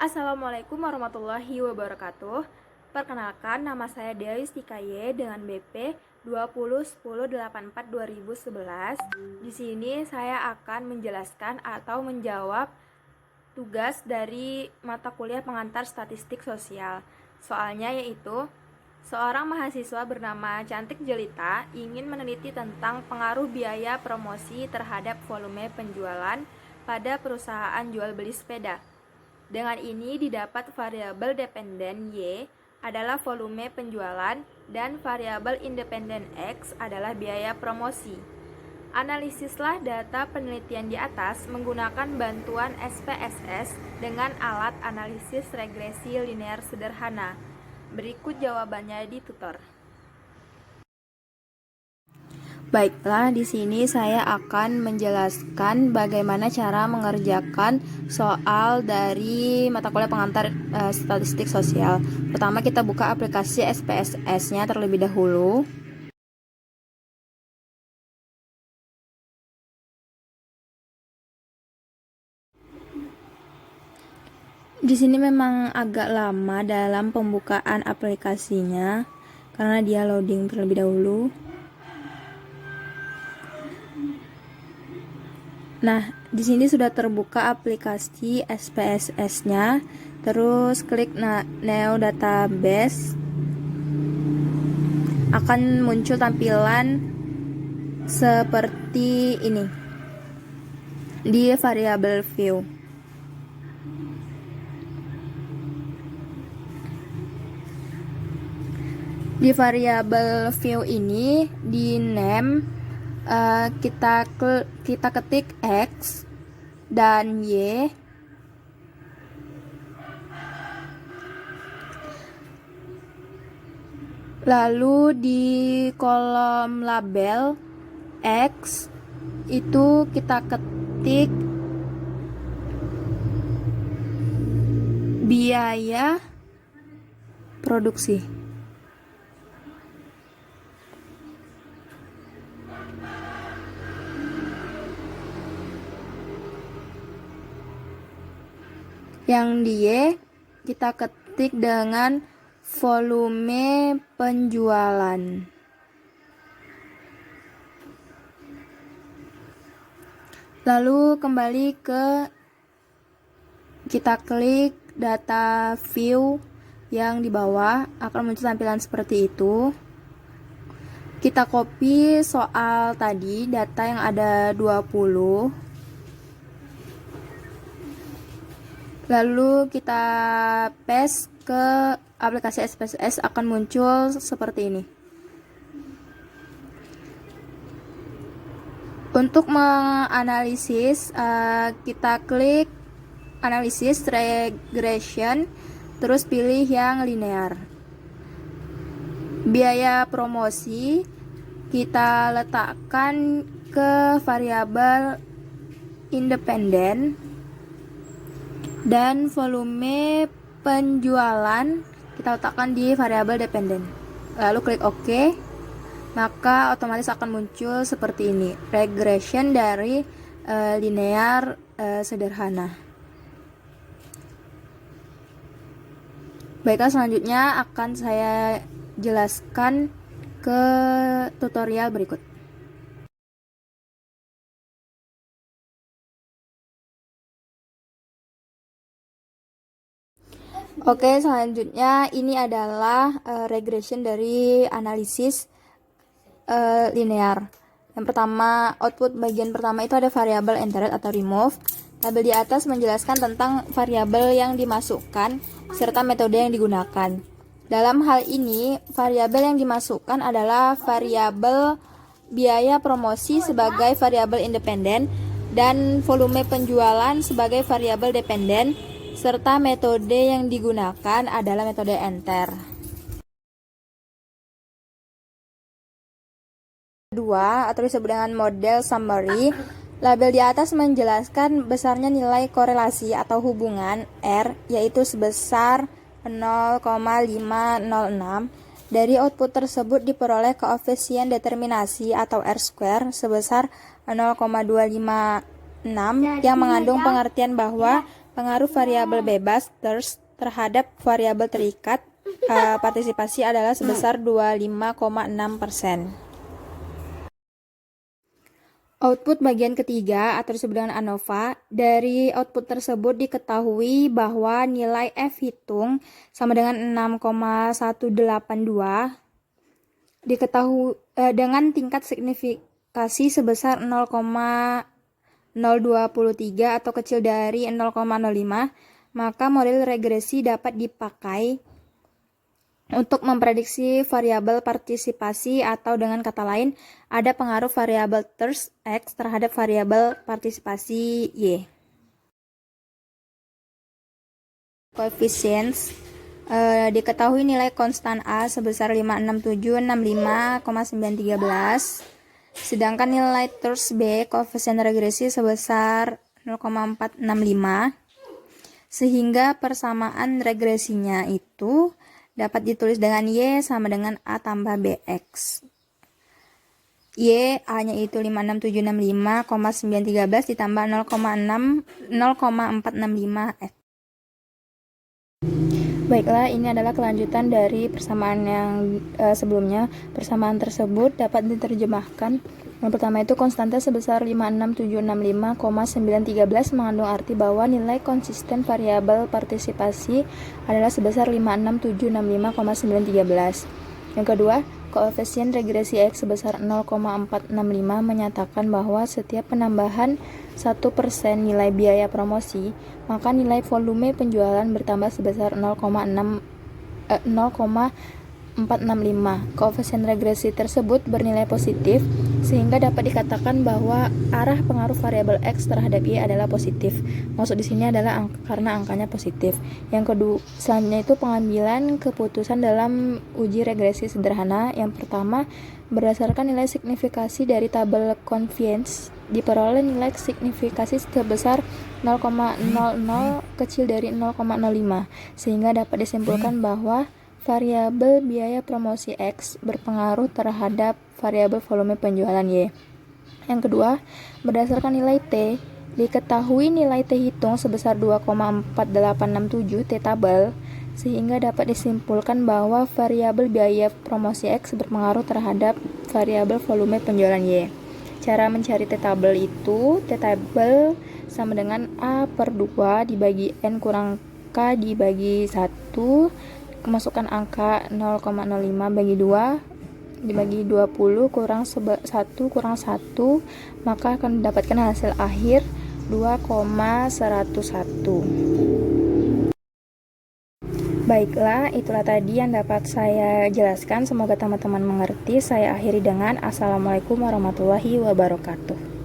Assalamualaikum warahmatullahi wabarakatuh. Perkenalkan, nama saya Dewi Stikaye dengan BP 20101084-2011. Di sini saya akan menjelaskan atau menjawab tugas dari mata kuliah pengantar statistik sosial. Soalnya yaitu, seorang mahasiswa bernama Cantik Jelita ingin meneliti tentang pengaruh biaya promosi terhadap volume penjualan pada perusahaan jual beli sepeda. Dengan ini didapat variabel dependen Y adalah volume penjualan dan variabel independen X adalah biaya promosi. Analisislah data penelitian di atas menggunakan bantuan SPSS dengan alat analisis regresi linear sederhana. Berikut jawabannya di tutor. Baiklah, di sini saya akan menjelaskan bagaimana cara mengerjakan soal dari mata kuliah pengantar statistik sosial. Pertama, kita buka aplikasi SPSS-nya terlebih dahulu. Di sini memang agak lama dalam pembukaan aplikasinya karena dia loading terlebih dahulu. Nah, di sini sudah terbuka aplikasi SPSS-nya. Terus klik Neo Database. Akan muncul tampilan seperti ini di variable view. Di variable view ini di name kita ketik X dan Y. Lalu di kolom label X itu kita ketik biaya produksi. Yang di Y kita ketik dengan volume penjualan. Lalu kembali kita klik data view yang di bawah, akan muncul tampilan seperti itu. Kita copy soal tadi, data yang ada 20. Lalu kita paste ke aplikasi SPSS, akan muncul seperti ini. Untuk menganalisis, kita klik analisis regression, terus pilih yang linear. Biaya promosi kita letakkan ke variabel independen. Dan volume penjualan kita letakkan di variabel dependen. Lalu klik OK, maka otomatis akan muncul seperti ini, regression dari linear sederhana. Baiklah, selanjutnya akan saya jelaskan ke tutorial berikut. Oke, selanjutnya ini adalah regression dari analisis linear. Yang pertama, output bagian pertama itu ada variabel entered atau remove. Tabel di atas menjelaskan tentang variabel yang dimasukkan serta metode yang digunakan. Dalam hal ini, variabel yang dimasukkan adalah variabel biaya promosi sebagai variabel independen dan volume penjualan sebagai variabel dependen, serta metode yang digunakan adalah metode enter. Kedua, atau disebut dengan model summary, label di atas menjelaskan besarnya nilai korelasi atau hubungan R, yaitu sebesar 0,506. Dari output tersebut diperoleh koefisien determinasi atau R-square sebesar 0,256 yang mengandung pengertian bahwa Pengaruh variabel bebas terhadap variabel terikat partisipasi adalah sebesar 25,6%. Output bagian ketiga atau disebut dengan ANOVA. Dari output tersebut diketahui bahwa nilai F hitung sama dengan 6,182 diketahui dengan tingkat signifikasi sebesar 0,023 atau kecil dari 0,05, maka model regresi dapat dipakai untuk memprediksi variabel partisipasi, atau dengan kata lain, ada pengaruh variabel thirst X terhadap variabel partisipasi Y. Coefficients diketahui nilai konstan A sebesar 56765,913, sedangkan nilai thirst B koefisien regresi sebesar 0,465, sehingga persamaan regresinya itu dapat ditulis dengan Y sama dengan A tambah BX. Y A-nya itu 56765,913 ditambah 0,465 X. Baiklah, ini adalah kelanjutan dari persamaan yang sebelumnya. Persamaan tersebut dapat diterjemahkan. Yang pertama itu konstanta sebesar 56765,913 mengandung arti bahwa nilai konsisten variabel partisipasi adalah sebesar 56765,913. Yang kedua, koefisien regresi X sebesar 0,465 menyatakan bahwa setiap penambahan 1% nilai biaya promosi, maka nilai volume penjualan bertambah sebesar 0,465. Koefisien regresi tersebut bernilai positif, sehingga dapat dikatakan bahwa arah pengaruh variabel X terhadap Y adalah positif. Maksud di sini adalah karena angkanya positif. Yang kedua, selanjutnya itu pengambilan keputusan dalam uji regresi sederhana. Yang pertama, berdasarkan nilai signifikasi dari tabel convenience, diperoleh nilai signifikasi sebesar 0,00 kecil dari 0,05, sehingga dapat disimpulkan bahwa variabel biaya promosi X berpengaruh terhadap variabel volume penjualan Y. Yang kedua, berdasarkan nilai T, diketahui nilai T hitung sebesar 2,4867 T tabel, sehingga dapat disimpulkan bahwa variabel biaya promosi X berpengaruh terhadap variabel volume penjualan Y. Cara mencari T tabel itu, T tabel sama dengan A per 2 dibagi N kurang K dibagi 1, masukkan angka 0,05 bagi 2 dibagi 20 kurang 1 kurang 1, maka akan mendapatkan hasil akhir 2,101. Baiklah, itulah tadi yang dapat saya jelaskan. Semoga teman-teman mengerti. Saya akhiri dengan Assalamualaikum warahmatullahi wabarakatuh.